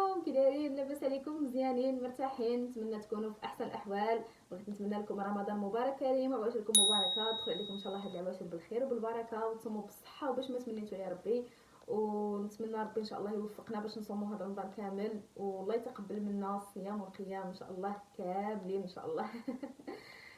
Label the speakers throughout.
Speaker 1: عليكم، كي دايرين؟ لاباس عليكم؟ مزيانين مرتاحين؟ نتمنى تكونوا في احسن الاحوال. بغيت نتمنى لكم رمضان مبارك كريم وعواشركم مباركه، تدخل عليكم ان شاء الله هاد العواشر بالخير وبالبركه وتصوموا بالصحه وباش ما تمنيتوا يا ربي. ونتمنى ربي ان شاء الله يوفقنا باش نصوموا هذا رمضان كامل، والله يتقبل منا الصيام والقيام ان شاء الله كاملين ان شاء الله.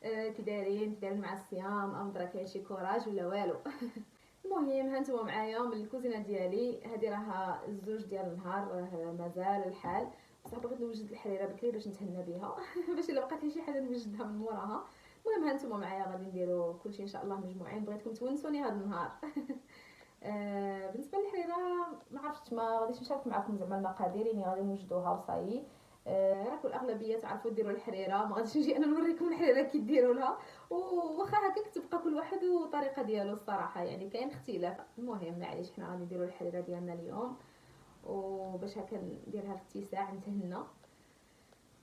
Speaker 1: كي دايرين مع الصيام؟ ام درا كاين شي كوراج ولا والو؟ المهم هانتوما معايا من الكوزينه ديالي. هذه راها الزوج ديال النهار، راه مازال الحال، بصح بغيت نوجد الحريره بكري باش نتهنى بها. باش الا بقات لي شي حاجه نوجدها من موراها. المهم هانتوما معايا غادي نديرو كلشي ان شاء الله مجموعين، بغيتكم تونسوني هذا النهار. بالنسبه للحريره ما عرفتش، ما غاديش نشارك معكم زعما المقادير، يعني غادي نوجدوها وصايي. راكم الاغلبيه تعرفوا ديروا الحريره، ما غاديش نجي انا نوريكم الحريره كي ديروا لها. وواخا هكاك تبقى كل واحد والطريقه ديالو الصراحه، يعني كاين اختلاف. المهم معليش، حنا غادي نديروا الحريره ديالنا اليوم، وباش هكا نديرها في اتساع نتهنى.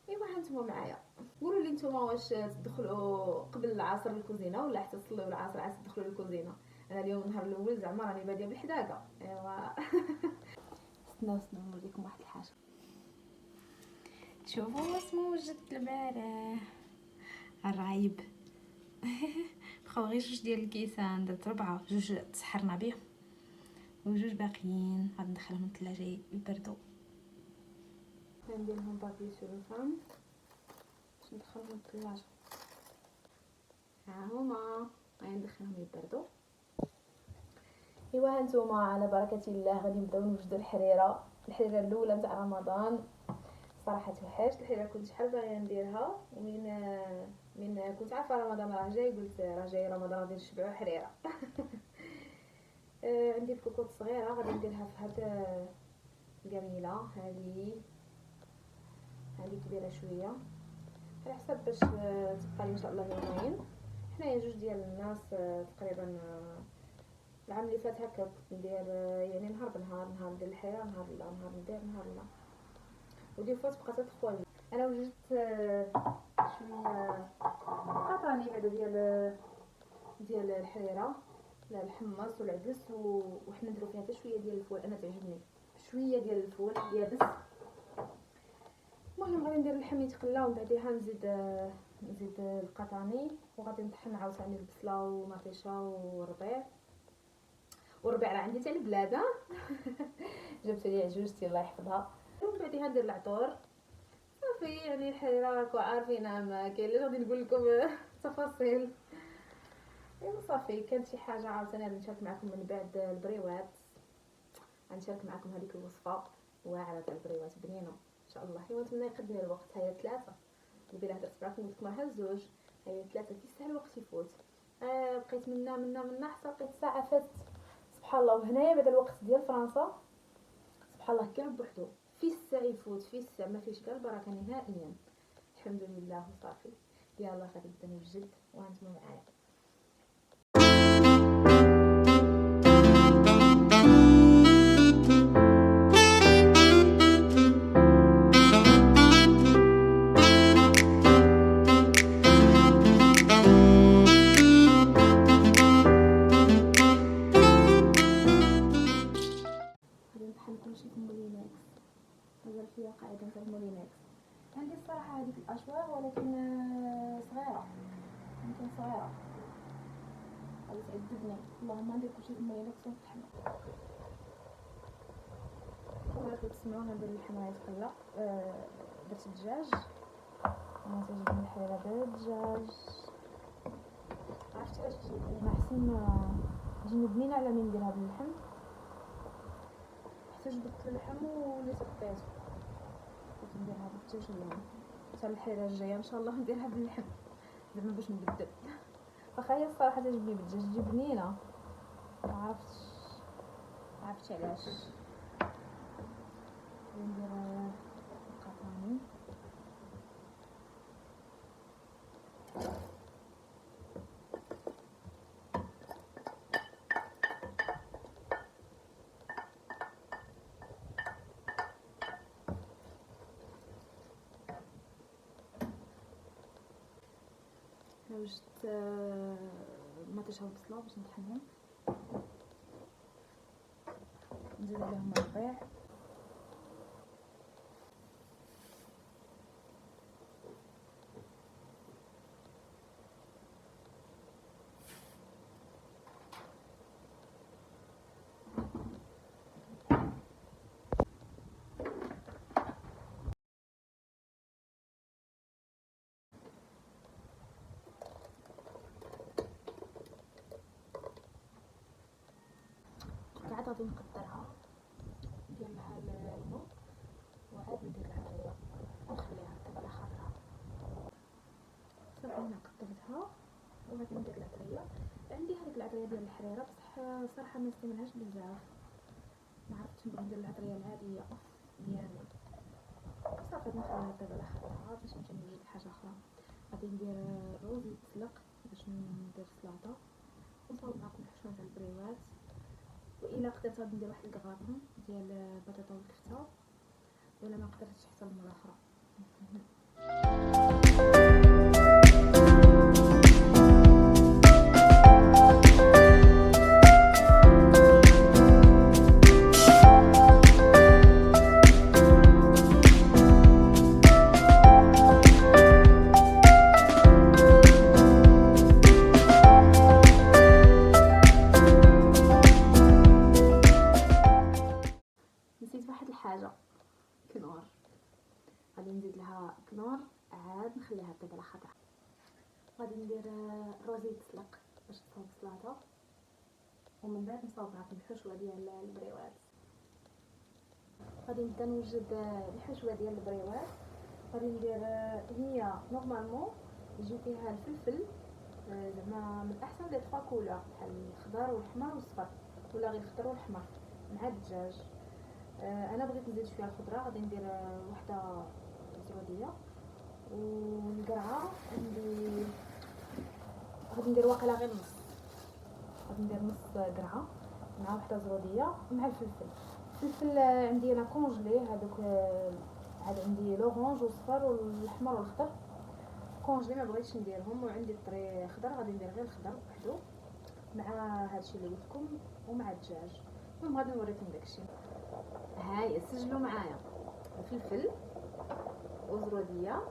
Speaker 1: ايوا هانتوما معايا، قولوا لي نتوما واش تدخلوا قبل العصر للكوزينه ولا حتى تصليو العصر عاد تدخلوا للكوزينه؟ انا اليوم النهار الاول زعما راني باديه بالحداقه. ايوا. استناو نوريكم واحد الحاجه. شوفوا اسمو وجدت البارح الرايب. بقاو غير جوج ديال الكيسان، درت 4، جوج تسحرنا بهم وجوج باقيين غادي ندخلهم للثلاجه يبردوا. غنديرهم بابي سولوفان باش ندخلهم للثلاجه. ها هما غادي ندخلهم يبردوا. ايوا هانتوما على بركه الله غادي نبداو نوجدوا الحريره الاولى نتاع رمضان. صراحه توحشت الحريره، كنت شحال باغيه نديرها، من كنت عارفه رمضان راه جاي، قلت راه جاي رمضان غادي نشبعوا حريره. عندي الكوكوط صغيره غادي نديرها في هاد قميله. هذه كبيره شويه على حسب باش تبقى لي ان شاء الله يومين. حنايا جوج ديال الناس تقريبا. العام اللي فات هكا كنت ندير يعني نهار بنهار، نهار ندير الحريره، نهار لا، نهار ندير نهار لا. ودي فوت بقات تخوي. انا وجدت شويه قطاني بعدا ديال الحريره، لا الحمص والعدس، وحنا نديرو فيها حتى شويه ديال الفول. انا تعجبني شويه ديال الفول يابس. المهم غادي ندير اللحم يتقلى ومن بعدها نزيد القطاني، وغادي نطحن عاوتاني البصله ومطيشه وربيع راه عندي تاع البلاد. ها. جبت لي عجوجتي الله يحفظها. ومن بعدها ندير العطور صافي. يعني الحريره راكم عارفين، ما كاين اللي غادي نقول لكم تفاصيل. ايوا صافي. كانت شي حاجه عاوتاني غادي نشارك معكم من بعد البريوات، غنشارك معكم هذيك الوصفه واعره تاع البريوات بنينه ان شاء الله. ايوا نتمنى يقدني الوقت. هيا 3 قبيله هضرت معكم قلت لكم راه الزوج، هيا 3 في الساعه الوقت يفوت. بقيت منا حتى لقيت الساعه فاتت سبحان الله. وهنايا بعد الوقت ديال فرنسا سبحان الله كاع بوحدو في الساعه يفوت، في الساعه ما فيش كاع البركه نهائيا. الحمد لله وصافي. يلا غادي نبدا نوجد وانتم معايا. نطحن كلشي في مولينكس. مازال فيا قاعده نتاع مولينكس. عندي الصراحه هذيك الاشواط ولكن صغيره، يمكن صغيره غادي تعذبني. اللهم ندير كلشي في مولينكس ونطحنو. بغيتو تسمعوها ندير اللحم غيتقلى. درت الدجاج، انا تعجبني الحريره بالدجاج. عرفتي علاش ما احسن تجيني بنينه على من نديرها باللحم. حتى جبدت اللحم وليت طيته. كنت نديرها بالدجاج اليوم. حتى الحريره الجايه ان شاء الله نديرها باللحم زعما باش نبدل. واخا هي الصراحه تعجبني بالدجاج، تجي بنينه. ما عرفتش علاش. ندير القطاني. وجدت مطيشه وبصله باش نطحنهم، نزيد عليهم الربيع غادي نقطرها، ندير لها الماء وعاد ندير العطريه ونخليها تبقى خضراء. صافي انا قطرتها وغادي ندير العطريه. عندي هذيك العطريه ديال الحريره بصح صراحه ما نستعملهاش بزاف، ما عرفتش نبغي ندير العطريه العاديه ديالنا. صافي نخليها تبقى خضراء باش نمشي نوجد حاجه اخرى. غادي ندير الرز يتسلق باش ندير سلطه، ونصاوب معكم الحشوه تاع البريوات، والا قدرت غادي ندير واحد الكغابون ديال البطاطا والكفته، ولا ما قدرتش حتى المره اخرى. نسيت واحد الحاجه، كنور. غادي نزيد لها كنور عاد نخليها تبقى خضراء. غادي ندير الرز يتسلق باش تصاوب سلطه، ومن بعد نصاوب معكم الحشوه ديال البريوات. غادي نبدا نوجد الحشوه ديال البريوات. غادي ندير هي نورمالمون يجي فيها الفلفل زعما من احسن لي 3 كولور بحال الخضر والاحمر والصفر، ولا غير الخضر والاحمر مع الدجاج. انا بغيت نزيد شويه الخضره، غادي ندير وحده زروديه، والقرعه عندي غادي ندير واقيلا غير نص، غادي ندير نص قرعه مع وحده زروديه مع الفلفل. الفلفل عندي انا كونجلي، هذوك عاد عندي لورانج والصفر والاحمر والخضر كونجلي، ما بغيتش نديرهم. وعندي الطري خضر، غادي ندير غير الخضر وحده مع هادشي اللي قلتلكم ومع الدجاج. المهم غادي نوريكم داكشي. هاي سجلوا معايا: الفلفل وزروديه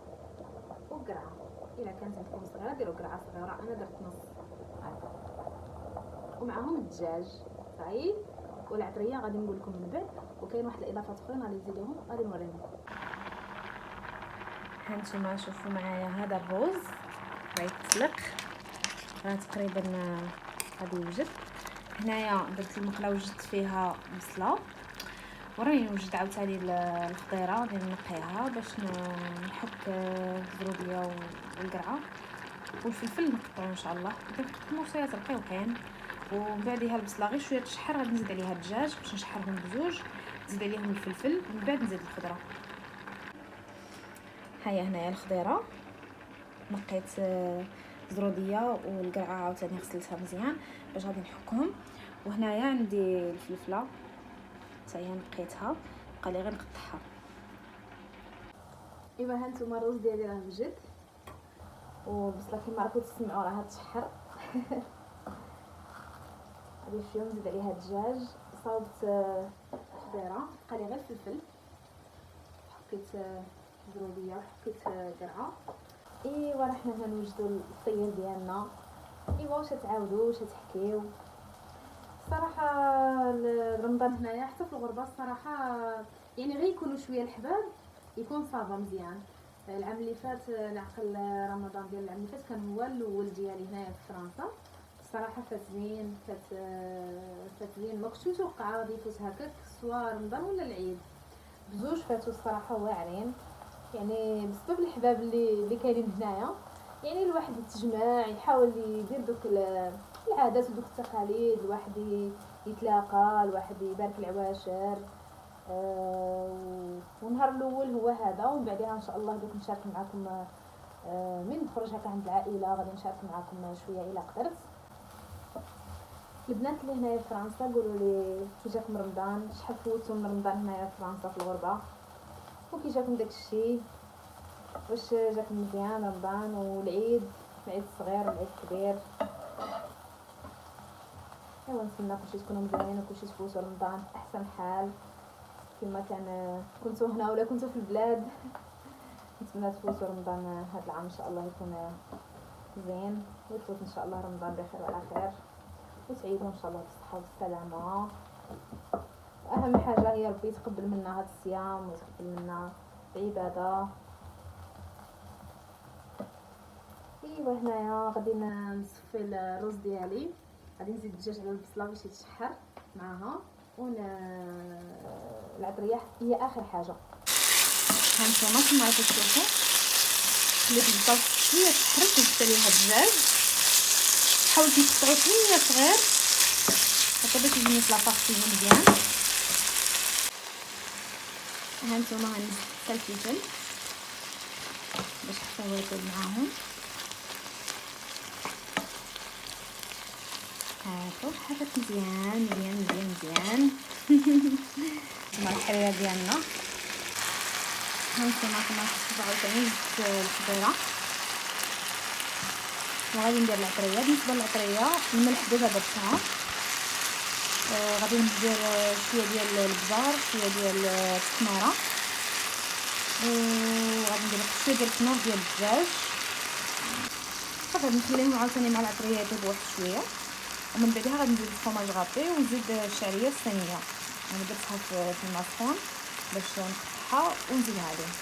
Speaker 1: وقرعه. الا كانت عندكم صغيره ديروا قرعه صغيره، انا درت نص هكا، ومعهم الدجاج صعيب والعطريه غادي نقول لكم من بعد. وكاين واحد الاضافات اخرين غادي نزيدهم غادي نوريهم. هانتوما شوفوا معايا هذا الرز راه يتسلق، راه تقريبا غادي يوجد. هنايا درت المقله وجدت فيها بصله، وراني نوجد عاوتاني الخضيره غادي نقيها باش نحك الزروديه والقرعه والفلفل نقطعو ان شاء الله. درت نصيات رقيقين، ومن بعدها البصله غير شويه تشحر غادي نزيد عليها الدجاج باش نشحرهم بزوج، نزيد عليهم الفلفل ومن بعد نزيد الخضره. هيا هنايا الخضيره نقيت الزروديه والقرعه عاوتاني غسلتها مزيان باش غادي نحكهم. وهنايا عندي الفلفله حتى هي نقيتها، بقى لي غير نقطعها. ايوا هانتوما الرز ديالي راه وجد، والبصله كيما راكم تسمعوا راها تشحر. غادي شويه نزيد عليها الدجاج. صاوبت خضيره، بقى لي غير الفلفل، حطيت زروديه وحطيت قرعه. ايوا راه حنا غنوجدوا الطيور ديالنا. ايوا واش تعاودوا واش تحكيو. صراحه رمضان هنايا حتى في الغربه الصراحه يعني غير يكونوا شويه الحباب يكون صافا مزيان. العام اللي فات نعقل رمضان ديال العام اللي فات كان هو الاول ديالي هنايا في فرنسا. الصراحه فات زين، فات زين، ما كنتش متوقعه غادي يفوت هكاك سوا رمضان ولا العيد. بزوج فاتوا الصراحه واعرين، يعني بسبب الحباب اللي كاينين هنايا. يعني الواحد يتجمع يحاول يدير دوك العادات ودوك التقاليد، الواحد يتلاقى، الواحد يبارك العواشر. والنهار الاول هو هذا، ومن بعدها ان شاء الله دوك نشارك معكم من نخرج هكا عند العائله غادي نشارك معكم شويه الا قدرت. البنات اللي هنايا في فرنسا قولوا لي كي جاكم رمضان، شحال فوتوا من رمضان هنايا في فرنسا في الغربه، وكي جاكم داكشي، واش جاكم مزيان رمضان والعيد، العيد الصغير والعيد الكبير. ايوا نتمنى كلشي تكونوا مزيانين وكلشي تفوتوا رمضان في احسن حال كما كان كنتو هنا ولا كنتو في البلاد. نتمنى تفوتوا رمضان هذا العام ان شاء الله يكون زين، ويفوت ان شاء الله رمضان بخير وعلى خير، وتعيدوا ان شاء الله بالصحه والسلامه. اهم حاجه هي ربي يتقبل منا هذا الصيام ويتقبل منا العباده. ايوا هنايا غادي نصفي الرز ديالي، غادي نزيد الدجاج على البصله باش يتشحر معاها، العطريه هي اخر حاجه. هانتوما كما راكم تشوفوا خليت البطاط شويه تحرك وزدت ليها الدجاج. حاولت نقطعو شويه صغير هكا باش يجيني في لابارتي مزيان. هانتوما غنزيد حتى الفلفل باش حتى هو يطيب معاهم. هاكو حرك مزيان مزيان مزيان مزيان. مع الحريره ديالنا. هانتوما كما كتشوفوا عاوتاني زدت الخضيره وغادي ندير العطريه. بالنسبه للعطريه الملح دابا درتها. غادي ندير شويه ديال البزار شويه ديال التماره وغادي ندير شويه ديال الكنوف ديال الدجاج. صافي نخليهم عاوتاني مع العطريه يطيبوا واحد شويه ومن بعدها غادي ندير الفرماج غابي ونزيد الشعريه الصينيه. انا درتها في الماء سخون باش نقطعها ونزيدها عليه.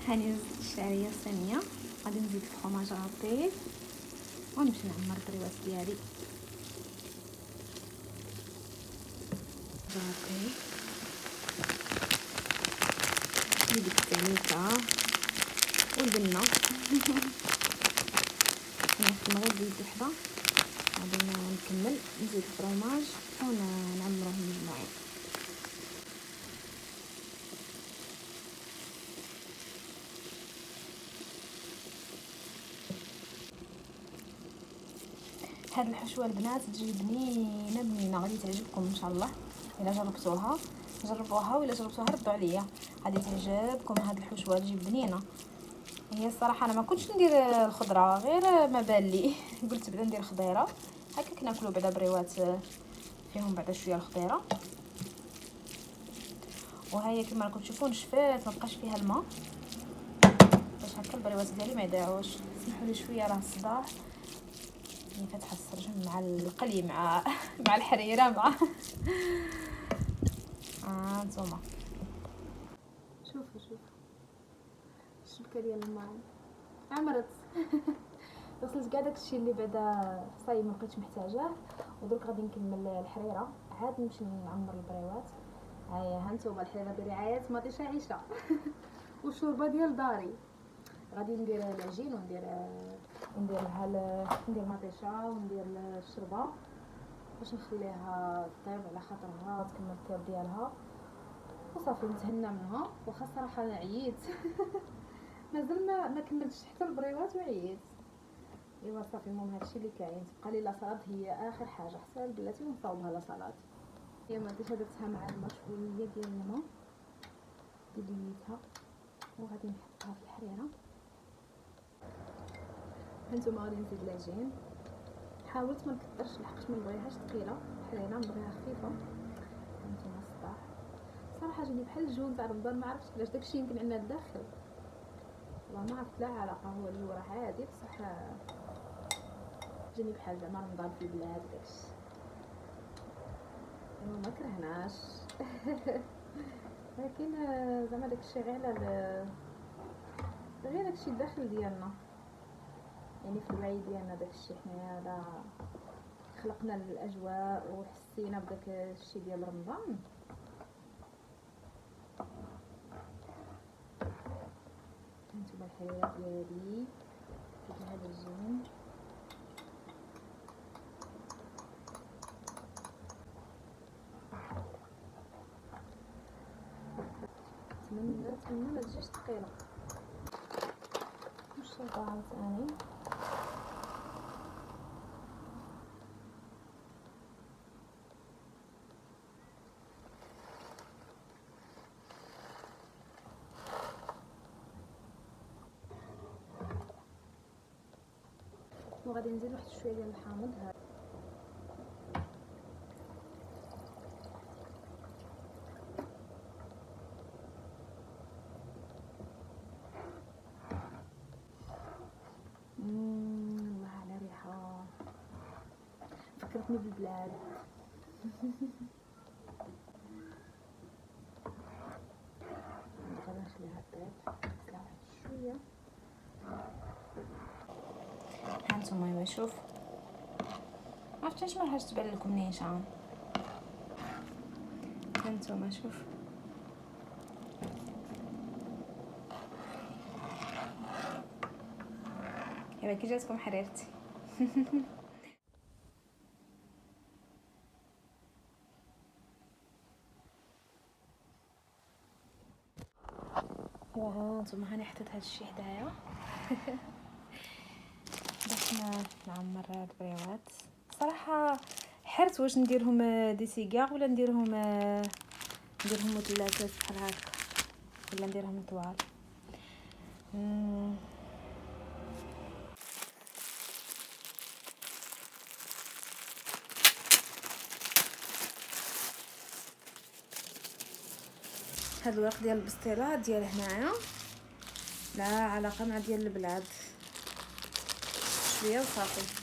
Speaker 1: هاني زدت الشعريه الصينيه غادي نزيد الفرماج غابي ونمشي نعمر البريوات ديالي. غابي نزيد التعنيكه والبنه. نخدم غير زيت وحده غادي نكمل نزيد الفرماج ونعمروهم مجموعين. هاد الحشوه البنات تجي بنينه بنينه غادي تعجبكم ان شاء الله. الا جربوها ولا جربتوها ردوا عليا غادي تعجبكم. هاد الحشوه تجي بنينه. هي الصراحه انا ما كنتش ندير الخضره غير ما بان لي قلت بعدا ندير خضيره هكاك ناكلوا بعدا بريوات فيهم بعدا شويه الخضيره. وهي كما راكم تشوفوا نشفات ما بقاش فيها الماء باش هكا البريوات ديالي ما يضيعوش. سمحوا لي شويه راه الصداع يعني فاتحه السرجم مع القلي مع الحريره مع نتوما شوفوا الشبكه ديال الماء عمرت. غسلت كاع داكشي اللي بعدا صايب ما بقيتش محتاجاه ودرك غادي نكمل الحريره عاد نمشي نعمر البريوات. ها هانتوما الحريره برعايه مطيشه عيشه والشوربه ديال داري. غادي ندير العجين ندير مطيشه وندير الشربه باش نخليها طيب على خاطرها تكمل الطياب ديالها وصافي نتهنى منها. واخا الصراحه انا عييت مازال ما كملتش حتى البريوات وعييت. ايوا صافي المهم هادشي اللي كاين. تبقى لي لا سلطه هي اخر حاجه حتى بلاتي ونصاوبها لا سلطه. هي مطيشه درتها مع الماء شويه ديال الماء دليتها وغادي نحطها في الحريره. هانتوما غادي نزيد العجين. حاولت ما نكثرش لحقاش ما نبغيهاش ثقيله الحريره نبغيها خفيفه. هانتوما الصباح صراحه جاني بحال الجو تاع رمضان ما عرفتش علاش داكشي يمكن عندنا الداخل والله ما عرفت لا علاقه. هو الجو راه عادي بصح جاني بحال زعما رمضان في البلاد داكشي ما كرهناش. لكن زعما داكشي غير على غير داكشي الداخل ديالنا يعني في الوعي ديالنا داكشي حنايا لا خلقنا الاجواء وحسينا بداك الشيء ديال رمضان. هانتوما الحلويات ديالي في هذا الجين نتمنى ما تجيش ثقيله نشربها عاوتاني. وغادي نزيد واحد شويه ديال الحامض. الله على ريحه فكرتني بالبلاد. غادي نخليها طيب شويه. هانتوما شوف عرفتش ما حاجه تبان لكم نيشان. هانتوما شوف ايوا كي جاتكم حريرتي. ايوا هانتوما هاني حطيت هادشي حدايا باش نعمر البريوات. صراحه حرت واش نديرهم دي سيغار ولا نديرهم مثلثات بحال هكا ولا نديرهم طوال. هاد الورق ديال البسطيله ديال هنايا لا علاقه مع ديال البلاد، شويه وصافي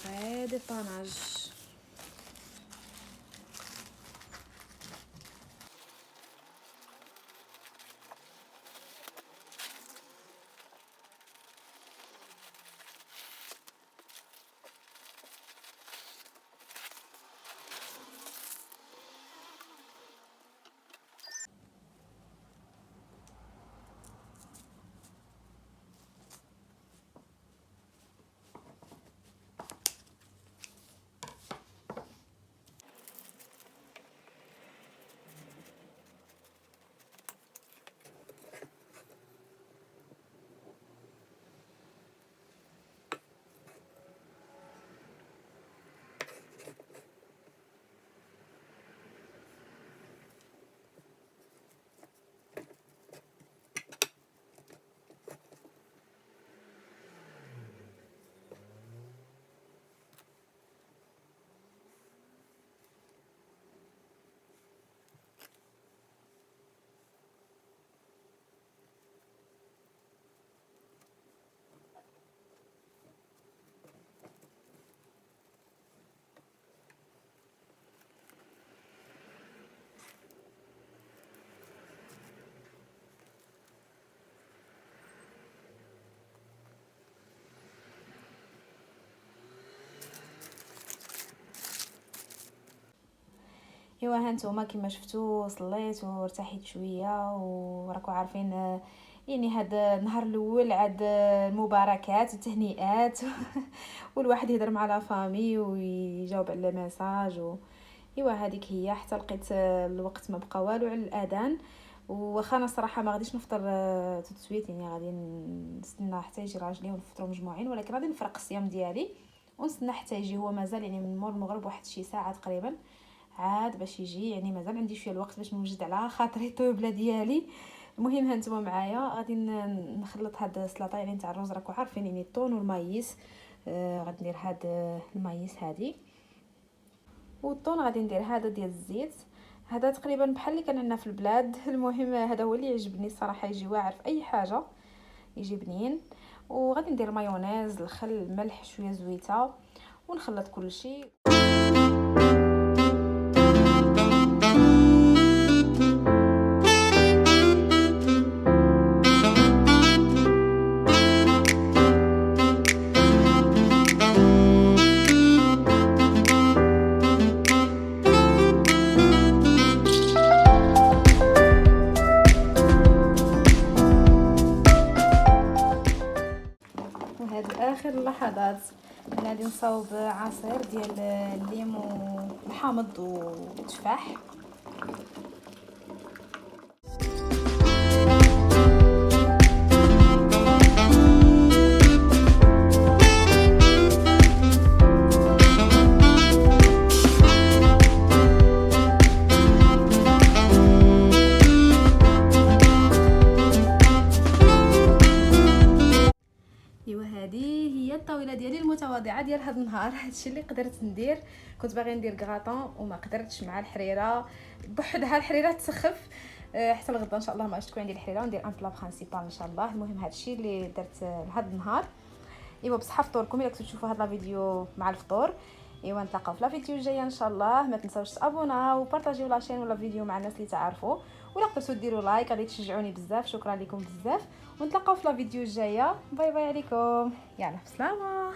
Speaker 1: غير دي طوناج. ايوا هانتوما كما شفتوا صليت وارتحيت شويه، وراكم عارفين يعني هذا النهار الاول عاد المباركات والتهنئات والواحد يهضر مع لا فامي ويجاوب على ميساج ايوا هذيك هي. حتى لقيت الوقت ما بقى والو على الاذان، واخا انا الصراحه ما غاديش نفطر تسويت، يعني غادي نستنى حتى يجي راجلي ونفطروا مجموعين، ولكن غادي نفرق الصيام ديالي ونستنى حتى يجي. هو مازال يعني من مور المغرب واحد شي ساعه تقريبا عاد باش يجي، يعني مازال عندي شويه الوقت باش نوجد على خاطري الطوبله ديالي. المهم هانتوما معايا غادي نخلط هاد السلطه يعني تاع الرز، راكم عارفين يعني الطون والمايس. غادي ندير هاد المايس هادي، والطون غادي ندير هذا ديال الزيت. هذا تقريبا بحال اللي كان عندنا في البلاد. المهم هذا هو اللي يعجبني الصراحه، يجي واعر في اي حاجه، يجي بنين. وغادي ندير مايونيز، الخل، الملح، شويه زويته، ونخلط كل شيء. وهذه اخر اللحظات غادي نصاوب عصير ديال الليم والحامض والتفاح. الطاوله ديالي المتواضعه ديال هذا النهار. هادشي اللي قدرت ندير. كنت باغي ندير كراطون وما قدرتش مع الحريره بوحدها، الحريره تسخف. حتى الغدا ان شاء الله ما تكون عندي الحريره وندير ان بلا برينسيبال ان شاء الله. المهم هادشي اللي درت لهذا النهار. ايوا بصحه فطوركم الا كنتو تشوفوا هذا الفيديو مع الفطور. ايوا نتلاقاو في الفيديو الجايه ان شاء الله. ما تنساوش تابونا وبارطاجيو لاشين ولا فيديو مع الناس اللي تعرفوا، ولا قدرتوا ديروا لايك غادي تشجعوني بزاف. شكرا لكم بزاف، ونتلاقاو في الفيديو الجايه. باي باي عليكم، يلا بسلامه.